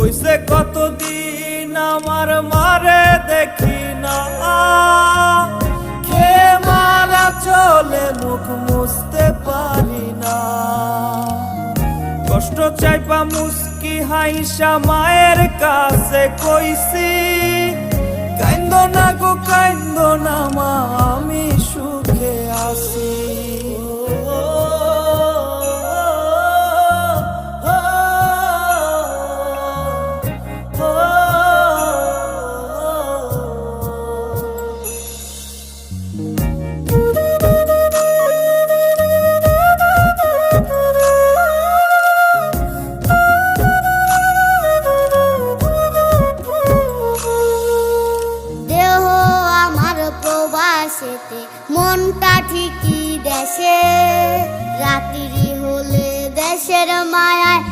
হইছে কতদিন আমার মারে দেখি না, খেয়ে মারা চলে মুখ মুছতে পারি না। কষ্ট চাইপা মুস্কি হাইসা মায়ের কাছে কইছি, কাইন্দো না গো কাইন্দো না মা, আমি সুখে আছি। মনটা ঠিকই দেশে, রাত্রি হলে দেশের মায়ায়